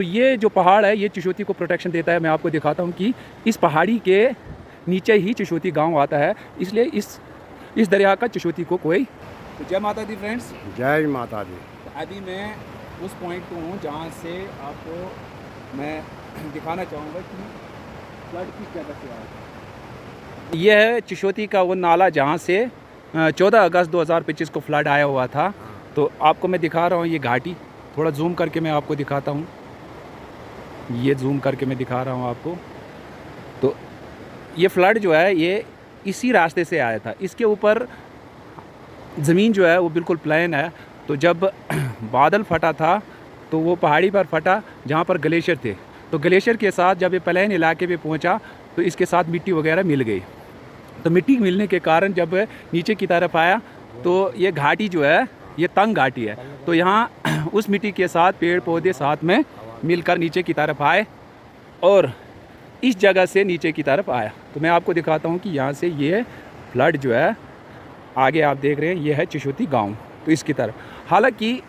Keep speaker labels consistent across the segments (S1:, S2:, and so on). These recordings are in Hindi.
S1: तो ये जो पहाड़ है ये चिशोती को प्रोटेक्शन देता है। मैं आपको दिखाता हूँ कि इस पहाड़ी के नीचे ही चिशोती गांव आता है, इसलिए इस दरिया का चिशोती को कोई। तो जय माता दी फ्रेंड्स,
S2: जय माता दी।
S1: तो अभी मैं उस पॉइंट पे हूँ जहाँ से आपको मैं दिखाना चाहूँगा कि फ्लड किस जगह से आया। यह है चिशोती का वो नाला जहाँ से 14 अगस्त 2025 को फ्लड आया हुआ था। तो आपको मैं दिखा रहा हूँ ये घाटी, थोड़ा जूम करके मैं आपको दिखाता हूँ। ये जूम करके मैं दिखा रहा हूँ आपको। तो ये फ्लड जो है ये इसी रास्ते से आया था। इसके ऊपर ज़मीन जो है वो बिल्कुल प्लेन है। तो जब बादल फटा था तो वो पहाड़ी पर फटा जहाँ पर ग्लेशियर थे। तो ग्लेशियर के साथ जब ये प्लेन इलाके पे पहुँचा तो इसके साथ मिट्टी वगैरह मिल गई। तो मिट्टी मिलने के कारण जब नीचे की तरफ आया तो ये घाटी जो है ये तंग घाटी है। तो यहाँ उस मिट्टी के साथ पेड़ पौधे साथ में मिलकर नीचे की तरफ आए और इस जगह से नीचे की तरफ आया। तो मैं आपको दिखाता हूँ कि यहाँ से ये फ्लड जो है आगे आप देख रहे हैं ये है चिशोती गांव। तो इसकी तरफ, हालांकि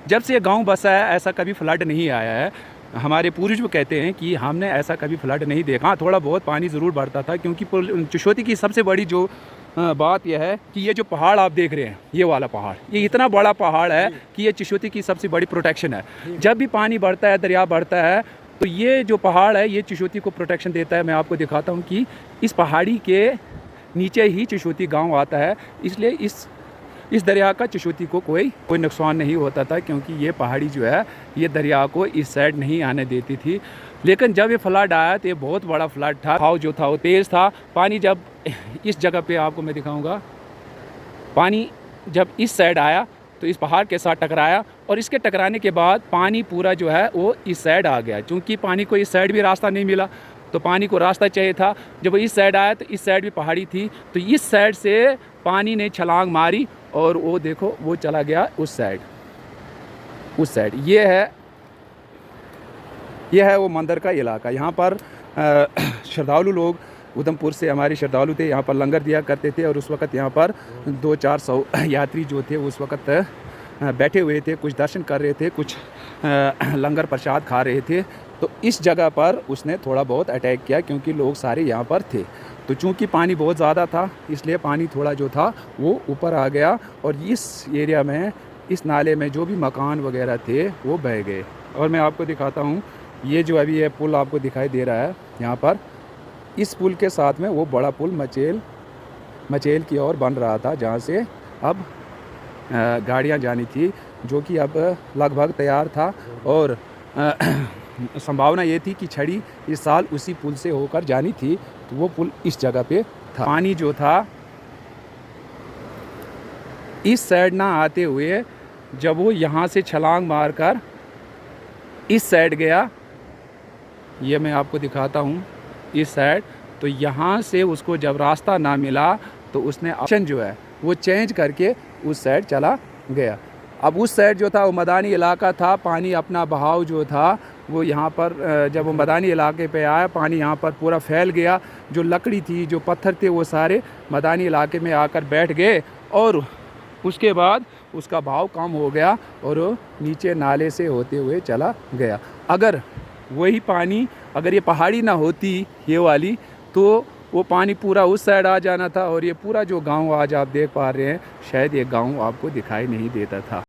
S1: जब से ये गांव बसा है ऐसा कभी फ्लड नहीं आया है। हमारे पूर्वज वो कहते हैं कि हमने ऐसा कभी फ्लड नहीं देखा। हाँ, थोड़ा बहुत पानी ज़रूर बढ़ता था, क्योंकि चिशोती की सबसे बड़ी जो बात यह है कि ये जो पहाड़ आप देख रहे हैं ये वाला पहाड़, ये इतना बड़ा पहाड़ है कि ये चिशोती की सबसे बड़ी प्रोटेक्शन है। जब भी पानी बढ़ता है, दरिया बढ़ता है, तो ये जो पहाड़ है ये चिशोती को प्रोटेक्शन देता है। मैं आपको दिखाता हूँ कि इस पहाड़ी के नीचे ही चिशोती गांव आता है, इसलिए इस दरिया का चिशोती को कोई नुकसान नहीं होता था, क्योंकि ये पहाड़ी जो है ये दरिया को इस साइड नहीं आने देती थी। लेकिन जब ये फ्लड आया तो ये बहुत बड़ा फ्लड था। बहाव जो था वो तेज़ था। पानी जब इस जगह पे आपको मैं दिखाऊंगा, पानी जब इस साइड आया तो इस पहाड़ के साथ टकराया और इसके टकराने के बाद पानी पूरा जो है वो इस साइड आ गया। चूँकि पानी को इस साइड भी रास्ता नहीं मिला तो पानी को रास्ता चाहिए था। जब वो इस साइड आया तो इस साइड भी पहाड़ी थी, तो इस साइड से पानी ने छलांग मारी और वो देखो वो चला गया उस साइड। ये है वो मंदिर का इलाका। यहाँ पर श्रद्धालु लोग उधमपुर से हमारे श्रद्धालु थे, यहाँ पर लंगर दिया करते थे और उस वक़्त यहाँ पर 200-400 यात्री जो थे उस वक़्त बैठे हुए थे, कुछ दर्शन कर रहे थे, कुछ लंगर प्रसाद खा रहे थे। तो इस जगह पर उसने थोड़ा बहुत अटैक किया, क्योंकि लोग सारे यहाँ पर थे। तो चूँकि पानी बहुत ज़्यादा था इसलिए पानी थोड़ा जो था वो ऊपर आ गया और इस एरिया में, इस नाले में जो भी मकान वगैरह थे वो बह गए। और मैं आपको दिखाता हूँ, ये जो अभी ये पुल आपको दिखाई दे रहा है यहाँ पर, इस पुल के साथ में वो बड़ा पुल मचेल की ओर बन रहा था, जहाँ से अब गाड़ियाँ जानी थी, जो कि अब लगभग तैयार था। और संभावना ये थी कि छड़ी इस साल उसी पुल से होकर जानी थी। तो वो पुल इस जगह पे था। पानी जो था इस साइड ना आते हुए जब वो यहाँ से छलांग मारकर इस साइड गया, ये मैं आपको दिखाता हूँ इस साइड, तो यहाँ से उसको जब रास्ता ना मिला तो उसने ऑप्शन जो है वो चेंज करके उस साइड चला गया। अब उस साइड जो था वो मैदानी इलाका था, पानी अपना बहाव जो था वो यहाँ पर जब वो मैदानी इलाके पे आया पानी यहाँ पर पूरा फैल गया। जो लकड़ी थी, जो पत्थर थे, वो सारे मैदानी इलाके में आकर बैठ गए और उसके बाद उसका बहाव कम हो गया और नीचे नाले से होते हुए चला गया। अगर वही पानी, अगर ये पहाड़ी ना होती ये वाली, तो वो पानी पूरा उस साइड आ जाना था और ये पूरा जो गांव आज आप देख पा रहे हैं शायद ये गांव आपको दिखाई नहीं देता था।